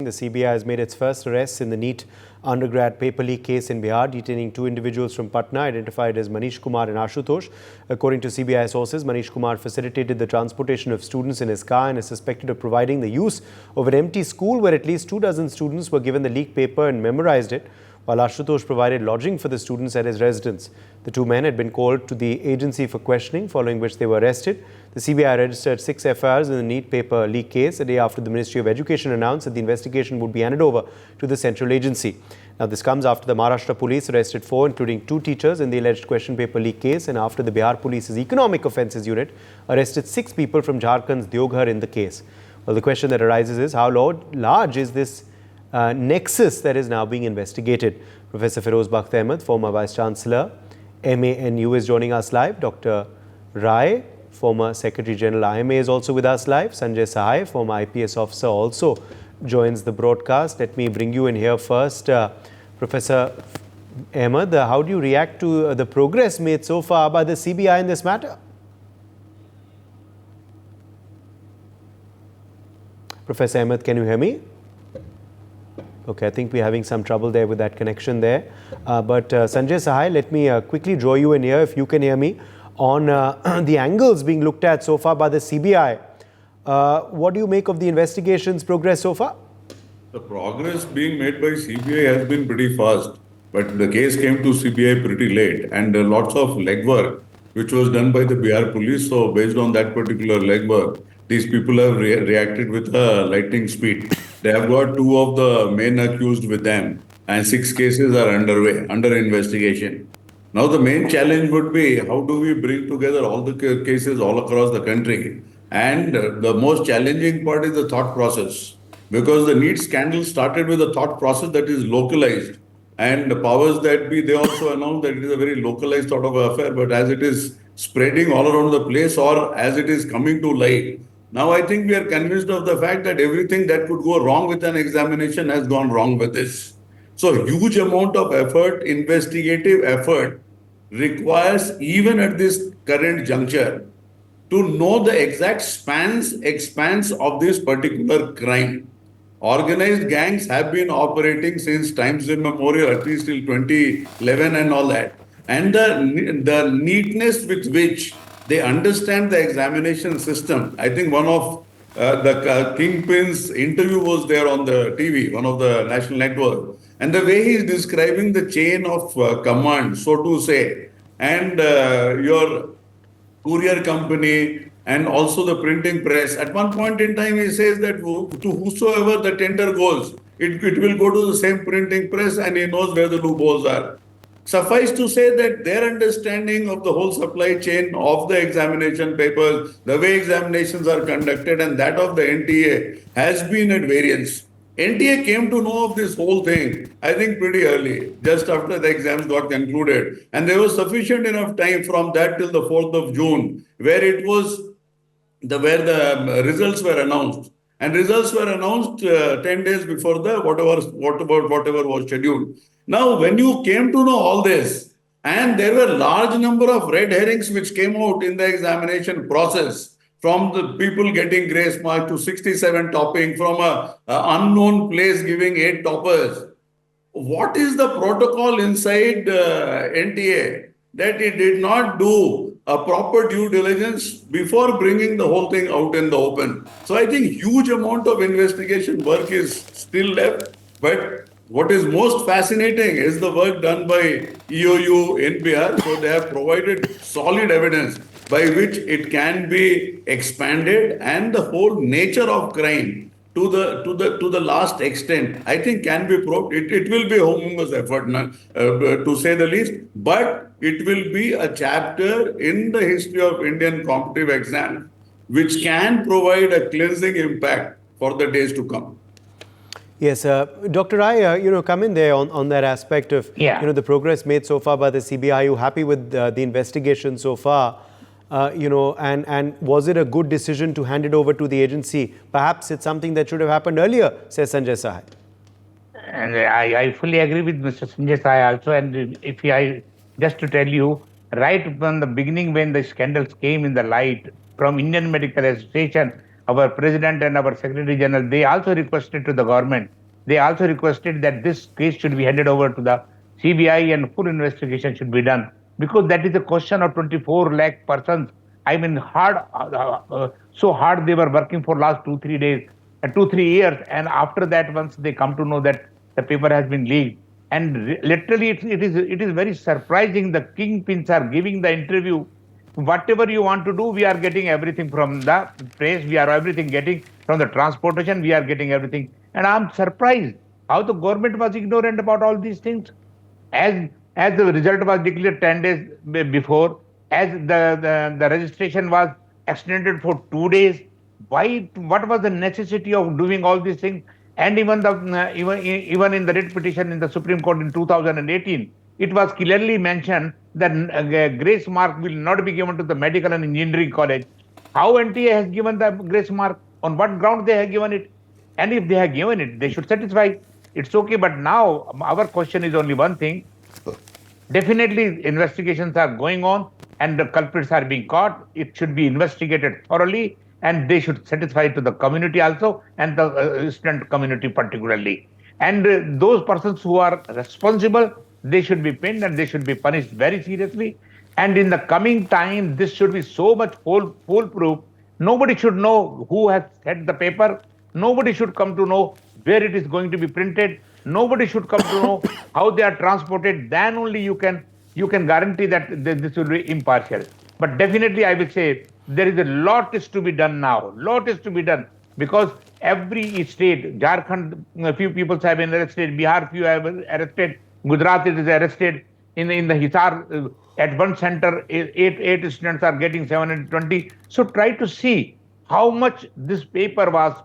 The CBI has made its first arrests in the NEET undergrad paper leak case in Bihar, detaining two individuals from Patna identified as Manish Kumar and Ashutosh. According to CBI sources, Manish Kumar facilitated the transportation of students in his car and is suspected of providing the use of an empty school where at least 24 students were given the leaked paper and memorized it, while Ashutosh provided lodging for the students at his residence. The two men had been called to the agency for questioning, following which they were arrested. The CBI registered 6 FIRs in the NEET paper leak case a day after the Ministry of Education announced that the investigation would be handed over to the central agency. Now, this comes after the Maharashtra police arrested 4, including 2 teachers, in the alleged question paper leak case, and after the Bihar Police's Economic Offences Unit arrested 6 people from Jharkhand's Deoghar in the case. Well, the question that arises is, how large is this nexus that is now being investigated? Professor Feroz Bakht Ahmed, former Vice Chancellor, MANU, is joining us live. Dr. Rai, former Secretary General IMA, is also with us live. Sanjay Sahai, former IPS officer, also joins the broadcast. Let me bring you in here first. Professor Ahmed, how do you react to the progress made so far by the CBI in this matter? Professor Ahmed, can you hear me? Okay, I think we're having some trouble there with that connection there. But Sanjay Sahai, let me quickly draw you in here, if you can hear me, on the angles being looked at so far by the CBI. What do you make of the investigation's progress so far? The progress being made by CBI has been pretty fast, but the case came to CBI pretty late, and lots of legwork which was done by the Bihar police. So based on that particular legwork, these people have reacted with lightning speed. They have got 2 of the main accused with them, and 6 cases are under investigation. Now the main challenge would be, how do we bring together all the cases all across the country? And the most challenging part is the thought process, because the NEET scandal started with a thought process that is localized, and the powers that be, they also announced that it is a very localized sort of affair. But as it is spreading all around the place, or as it is coming to light, now I think we are convinced of the fact that everything that could go wrong with an examination has gone wrong with this. So huge amount of effort, investigative effort, requires, even at this current juncture, to know the exact expanse of this particular crime. Organized gangs have been operating since times immemorial, at least till 2011 and all that. And the neatness with which they understand the examination system. I think one of the Kingpin's interview was there on the TV, one of the national network. And the way he is describing the chain of command, so to say, and your courier company and also the printing press. At one point in time, he says that to whosoever the tender goes, it will go to the same printing press, and he knows where the loopholes are. Suffice to say that their understanding of the whole supply chain of the examination papers, the way examinations are conducted, and that of the NTA has been at variance. NTA came to know of this whole thing, I think, pretty early, just after the exams got concluded. And there was sufficient enough time from that till the 4th of June, where it was where the results were announced. And results were announced 10 days before the whatever was scheduled. Now, when you came to know all this, and there were large number of red herrings which came out in the examination process, from the people getting grace mark to 67 topping, from a unknown place giving 8 toppers. What is the protocol inside NTA that it did not do a proper due diligence before bringing the whole thing out in the open? So I think huge amount of investigation work is still left. But what is most fascinating is the work done by EOU in Bihar. So they have provided solid evidence by which it can be expanded, and the whole nature of crime to the last extent, I think, can be probed. It will be a humongous effort, to say the least, but it will be a chapter in the history of Indian competitive exam, which can provide a cleansing impact for the days to come. Yes, Dr. Rai, come in there on that aspect of the progress made so far by the CBI. Are you happy with the investigation so far? And was it a good decision to hand it over to the agency? Perhaps it's something that should have happened earlier, says Sanjay Sahai. And I fully agree with Mr. Sanjay Sahai also. And if I just to tell you, right from the beginning when the scandals came in the light from Indian Medical Association our president and our secretary general, they also requested to the government, they also requested that this case should be handed over to the CBI and full investigation should be done, because that is a question of 24 lakh persons. I mean, so hard they were working for last 2-3 days, 2-3 years, and after that, once they come to know that the paper has been leaked, and literally it is very surprising. The kingpins are giving the interview. Whatever you want to do, we are getting everything from the press. We are everything getting from the transportation. We are getting everything, and I'm surprised how the government was ignorant about all these things. As the result was declared 10 days before, as the registration was extended for 2 days. Why? What was the necessity of doing all these things? And even even in the writ petition in the Supreme Court in 2018, it was clearly mentioned that grace mark will not be given to the medical and engineering college. How NTA has given the grace mark? On what ground they have given it? And if they have given it, they should satisfy. It's okay. But now our question is only one thing. Definitely, investigations are going on and the culprits are being caught. It should be investigated thoroughly, and they should satisfy to the community also, and the student community particularly. And those persons who are responsible, they should be pinned and they should be punished very seriously. And in the coming time, this should be so much foolproof. Nobody should know who has set the paper. Nobody should come to know where it is going to be printed. Nobody should come to know how they are transported. Then only you can guarantee that this will be impartial. But definitely, I will say there is a lot is to be done now. Lot is to be done, because every state, Jharkhand, a few people have been arrested. Bihar, few have been arrested. Gujarat is arrested. In the Hisar, at one center, eight students are getting 720. So try to see how much this paper was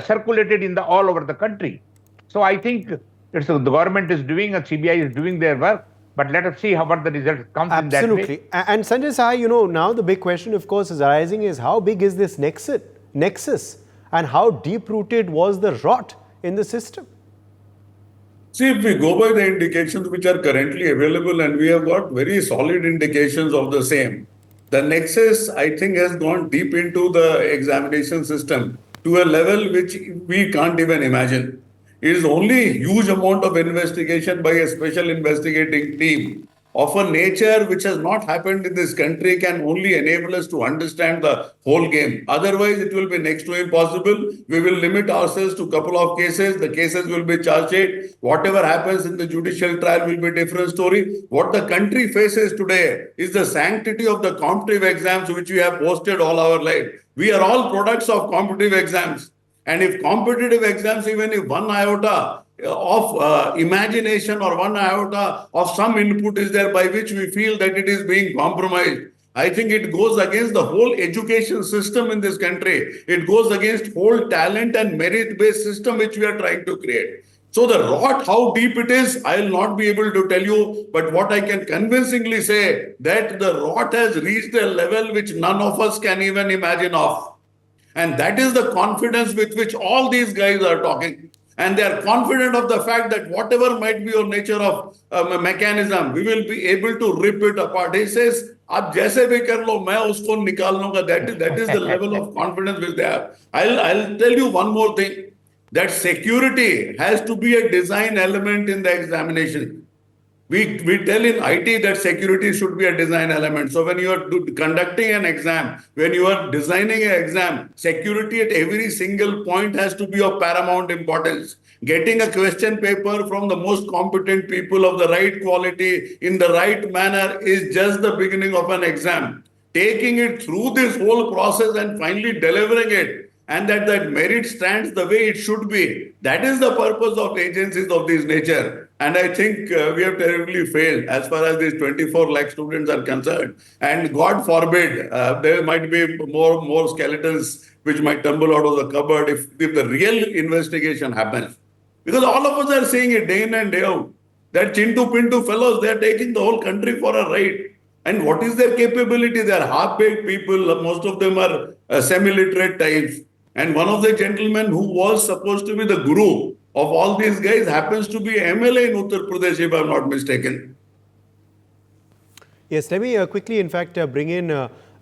circulated in all over the country. So I think the government is doing, and CBI is doing their work, but let us see what the result comes in that way. Absolutely. And Sanjay Sai, now the big question, of course, is arising is how big is this nexus and how deep-rooted was the rot in the system? See, if we go by the indications which are currently available, and we have got very solid indications of the same, the nexus, I think, has gone deep into the examination system to a level which we can't even imagine. It is only a huge amount of investigation by a special investigating team of a nature which has not happened in this country can only enable us to understand the whole game. Otherwise, it will be next to impossible. We will limit ourselves to a couple of cases. The cases will be charged. Whatever happens in the judicial trial will be a different story. What the country faces today is the sanctity of the competitive exams which we have posted all our life. We are all products of competitive exams. And if competitive exams, even if one iota of imagination or one iota of some input is there by which we feel that it is being compromised, I think it goes against the whole education system in this country. It goes against whole talent and merit-based system which we are trying to create. So the rot, how deep it is, I will not be able to tell you. But what I can convincingly say, that the rot has reached a level which none of us can even imagine of. And that is the confidence with which all these guys are talking. And they are confident of the fact that whatever might be your nature of mechanism, we will be able to rip it apart. He says, "Aap jaise bhi kar lo, main usko nikal lunga." That is the level of confidence which they have. I'll tell you one more thing, that security has to be a design element in the examination. We tell in IT that security should be a design element. So when you are conducting an exam, when you are designing an exam, security at every single point has to be of paramount importance. Getting a question paper from the most competent people of the right quality in the right manner is just the beginning of an exam. Taking it through this whole process and finally delivering it, and that merit stands the way it should be. That is the purpose of agencies of this nature. And I think we have terribly failed as far as these 24 lakh students are concerned. And God forbid, there might be more skeletons which might tumble out of the cupboard if the real investigation happens. Because all of us are seeing it day in and day out. That Chintu Pintu fellows, they are taking the whole country for a ride. And what is their capability? They are half-baked people. Most of them are semi-literate types. And one of the gentlemen who was supposed to be the guru of all these guys happens to be MLA in Uttar Pradesh, if I'm not mistaken. Yes, let me quickly, in fact, bring in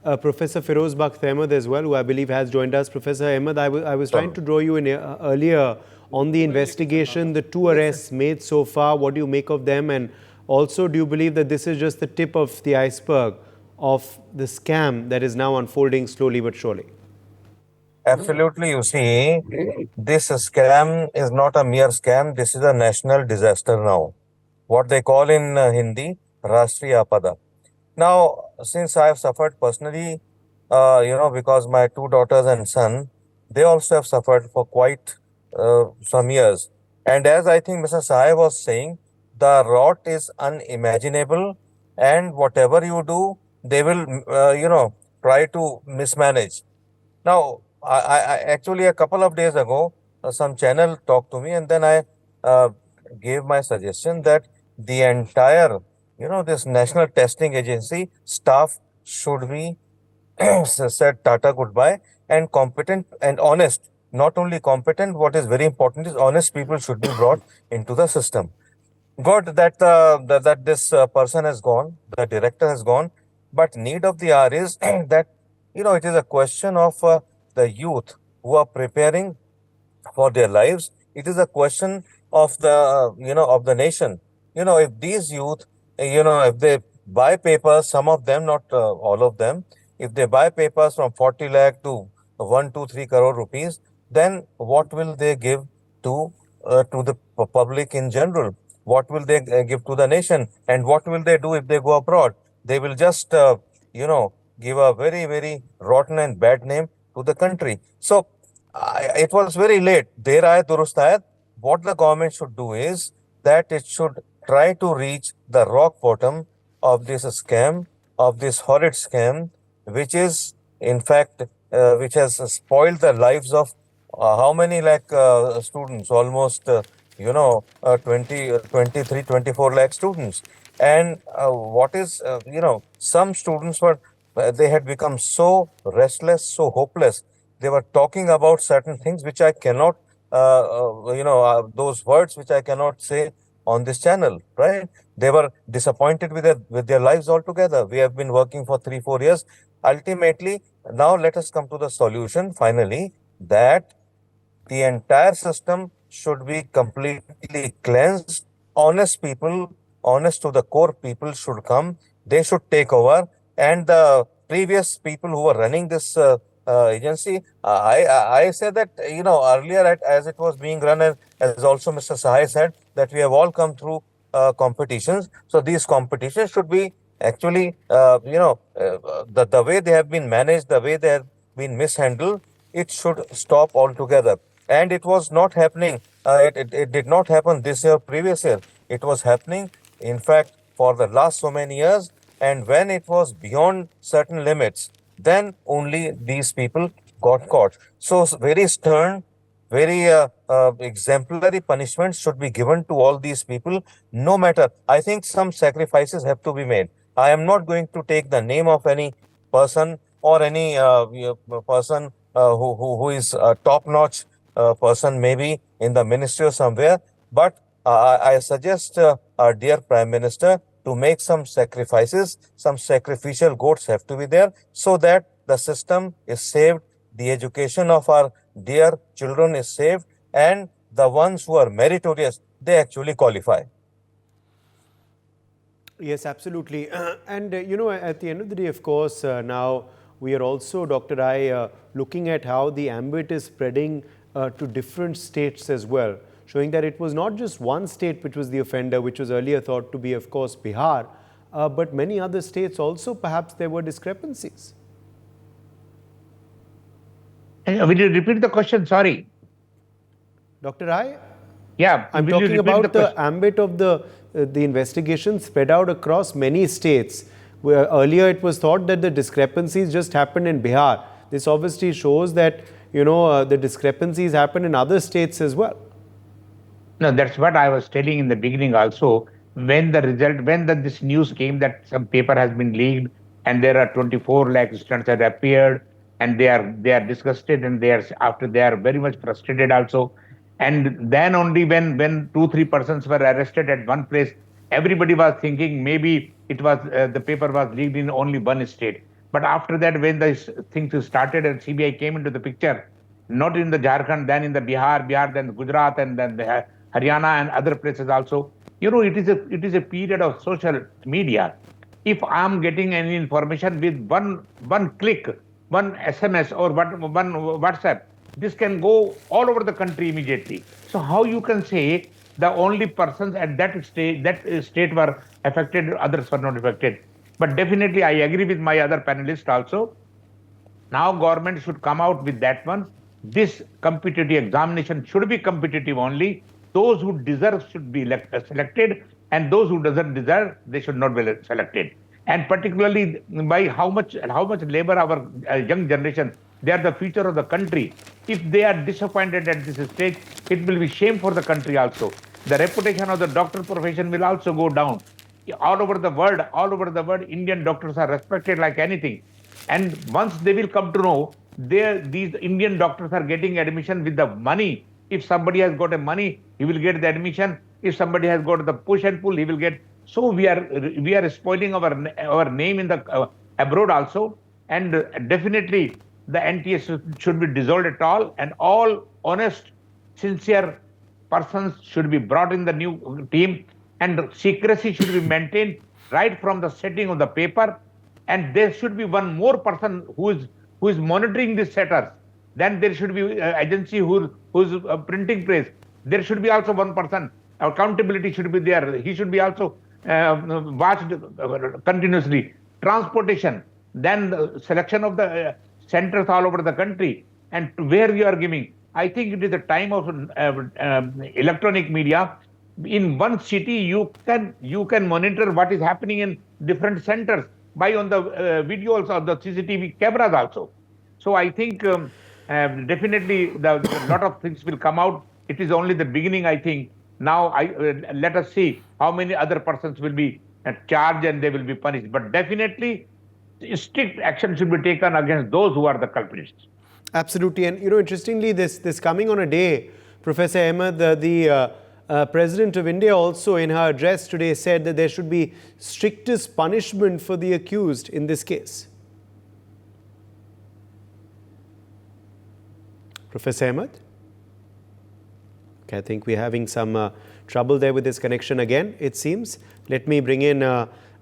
Professor Feroz Bakht Ahmed as well, who I believe has joined us. Professor Ahmed, I was trying to draw you in earlier on the investigation, the 2 arrests made so far. What do you make of them? And also, do you believe that this is just the tip of the iceberg of the scam that is now unfolding slowly but surely? Absolutely. You see, this scam is not a mere scam. This is a national disaster now. What they call in Hindi, Rashtriya Apada. Now, since I have suffered personally, because my 2 daughters and son, they also have suffered for quite some years. And as I think Mr. Sahai was saying, the rot is unimaginable, and whatever you do, they will, try to mismanage. Now, I actually a couple of days ago, some channel talked to me, and then I uh, gave my suggestion that the entire, this National Testing Agency staff should be said Tata goodbye, and competent and honest. Not only competent, what is very important is honest people should be brought into the system. Good that that this person has gone, the director has gone, but need of the hour is that it is a question of the youth who are preparing for their lives. It is a question of the of the nation. If these youth, if they buy papers, some of them, not all of them, if they buy papers from 40 lakh to 1 2 3 crore rupees, then what will they give to the public in general? What will they give to the nation? And what will they do if they go abroad? They will just give a very very rotten and bad name to the country. So it was very late. Der aaye durust aaye. What the government should do is that it should try to reach the rock bottom of this scam, of this horrid scam, which is in fact which has spoiled the lives of how many lakh students? Almost 20, 23, 24 lakh students. And what is some students were they had become so restless, so hopeless. They were talking about certain things which I cannot, those words which I cannot say on this channel, right? They were disappointed with their lives altogether. We have been working for 3 4 years. Ultimately, now let us come to the solution finally, that the entire system should be completely cleansed. Honest people, honest to the core people should come. They should take over. And the previous people who were running this agency, I said that, earlier as it was being run, and as also Mr. Sahai said, that we have all come through competitions. So these competitions should be actually, the way they have been managed, the way they have been mishandled, it should stop altogether. And it was not happening. It did not happen this year, previous year. It was happening, in fact, for the last so many years. And when it was beyond certain limits, then only these people got caught. So very stern, very exemplary punishments should be given to all these people, no matter. I think some sacrifices have to be made. I am not going to take the name of any person or any person who is a top-notch person, maybe in the ministry or somewhere. But I suggest our dear Prime Minister to make some sacrifices. Some sacrificial goats have to be there, so that the system is saved, the education of our dear children is saved, and the ones who are meritorious, they actually qualify. Yes, absolutely. And, at the end of the day, of course, now we are also, Dr. I, looking at how the ambit is spreading to different states as well, showing that it was not just one state which was the offender, which was earlier thought to be, of course, Bihar, but many other states also, perhaps there were discrepancies. Will you repeat the question? Sorry. Dr. I? Yeah, I'm will you talking repeat about the the question? ambit of the investigation spread out across many states, where earlier it was thought that the discrepancies just happened in Bihar. This obviously shows that, the discrepancies happen in other states as well. No, that's what I was telling in the beginning also. When this news came that some paper has been leaked and there are 24 lakh students that appeared, and they are disgusted, and they are very much frustrated also. And then only when 2 3 persons were arrested at one place, everybody was thinking maybe it was the paper was leaked in only one state. But after that, when the things started and CBI came into the picture, not in the Jharkhand, then in the Bihar, then Gujarat, and then the Haryana and other places also. It is a period of social media. If I am getting any information with one click, one SMS or one WhatsApp, this can go all over the country immediately. So how you can say the only persons at that state were affected, others were not affected? But definitely, I agree with my other panelists also. Now government should come out with that one. This competitive examination should be competitive only. Those who deserve should be selected, and those who doesn't deserve, they should not be selected. And particularly by how much labor our young generation, they are the future of the country. If they are disappointed at this stage, it will be shame for the country also. The reputation of the doctor profession will also go down. All over the world, Indian doctors are respected like anything. And once they will come to know, these Indian doctors are getting admission with the money. If somebody has got a money, he will get the admission. If somebody has got the push and pull, he will get. So we are spoiling our name in the abroad also. And definitely the NTS should be dissolved at all, and all honest, sincere persons should be brought in the new team, and secrecy should be maintained right from the setting of the paper. And there should be one more person who is monitoring these setters. Then there should be an agency who's printing press. There should be also one person. Accountability should be there. He should be also watched continuously. Transportation, then the selection of the centers all over the country, and where you are giving. I think it is the time of electronic media. In one city, you can monitor what is happening in different centers by on the videos or the CCTV cameras also. So I think definitely a lot of things will come out. It is only the beginning, I think. Now let us see how many other persons will be charged and they will be punished. But definitely strict action should be taken against those who are the culprits. Absolutely. And, interestingly, this coming on a day, Professor Ahmed, the President of India also in her address today said that there should be strictest punishment for the accused in this case. Professor Ahmed? Okay, I think we're having some trouble there with this connection again, it seems. Let me bring in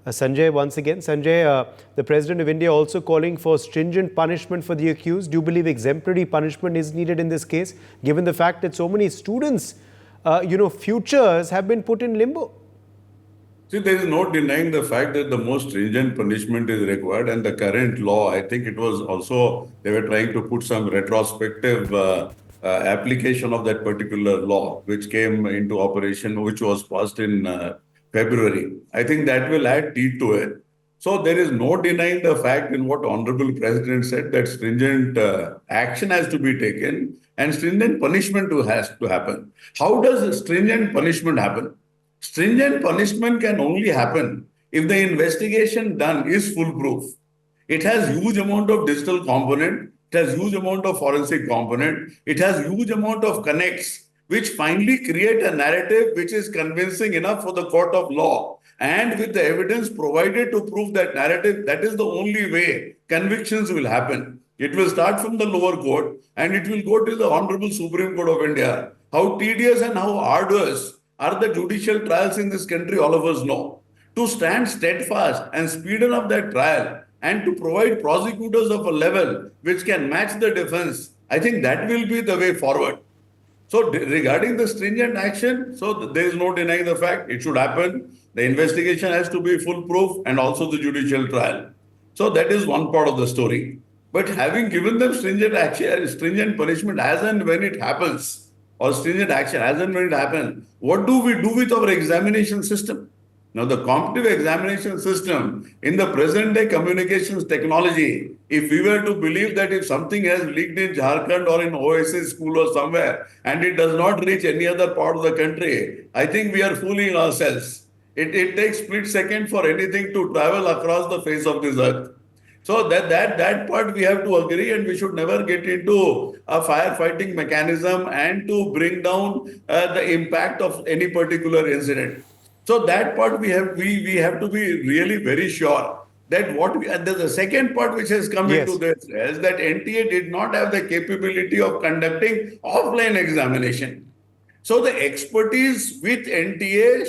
Sanjay once again. Sanjay, the President of India also calling for stringent punishment for the accused. Do you believe exemplary punishment is needed in this case, given the fact that so many students, futures have been put in limbo? See, there is no denying the fact that the most stringent punishment is required, and the current law, I think it was also, they were trying to put some retrospective application of that particular law, which came into operation, which was passed in February. I think that will add teeth to it. So there is no denying the fact in what Honorable President said, that stringent action has to be taken and stringent punishment has to happen. How does stringent punishment happen? Stringent punishment can only happen if the investigation done is foolproof. It has huge amount of digital component, it has huge amount of forensic component, it has huge amount of connects, which finally create a narrative which is convincing enough for the court of law. And with the evidence provided to prove that narrative, that is the only way convictions will happen. It will start from the lower court and it will go to the Honorable Supreme Court of India. How tedious and how arduous are the judicial trials in this country, all of us know. To stand steadfast and speeden up that trial and to provide prosecutors of a level which can match the defense, I think that will be the way forward. So regarding the stringent action, so there is no denying the fact it should happen. The investigation has to be foolproof and also the judicial trial. So that is one part of the story. But having given them stringent action, stringent punishment as and when it happens, or stringent action as and when it happens, what do we do with our examination system? Now, the competitive examination system in the present day communications technology, if we were to believe that if something has leaked in Jharkhand or in OSS school or somewhere and it does not reach any other part of the country, I think we are fooling ourselves. It takes split second for anything to travel across the face of this earth. So that part we have to agree, and we should never get into a firefighting mechanism and to bring down the impact of any particular incident. So that part we have to be really very sure that and there's a second part which has come Yes. into this is that NTA did not have the capability of conducting offline examination. So the expertise with NTA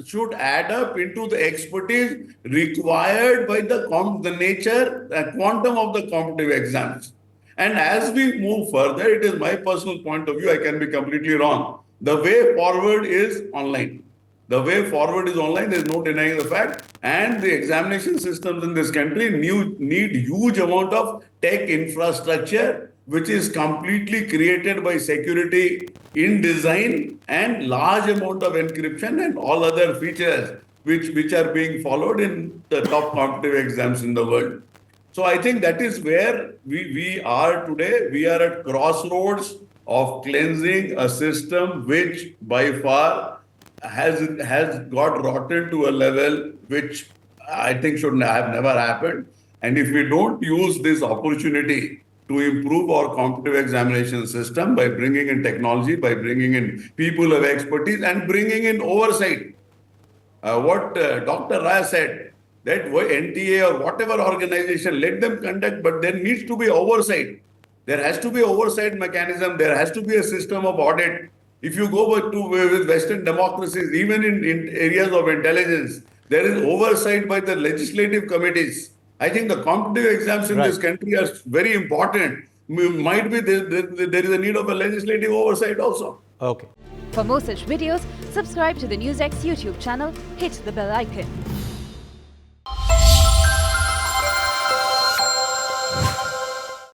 should add up into the expertise required by the quantum of the competitive exams. And as we move further, it is my personal point of view, I can be completely wrong. The way forward is online. The way forward is online, there's no denying the fact. And the examination systems in this country need huge amount of tech infrastructure, which is completely created by security in design and large amount of encryption and all other features which are being followed in the top competitive exams in the world. So I think that is where we are today. We are at crossroads of cleansing a system which by far has got rotten to a level which I think should have never happened. And if we don't use this opportunity to improve our competitive examination system by bringing in technology, by bringing in people of expertise and bringing in oversight, what Dr. Raya said, that NTA or whatever organization, let them conduct, but there needs to be oversight. There has to be oversight mechanism. There has to be a system of audit. If you go with Western democracies, even in areas of intelligence, there is oversight by the legislative committees. I think the competitive exams in this country are very important. Might be there is a need of a legislative oversight also. Okay. For more such videos, subscribe to the NewsX YouTube channel, hit the bell icon.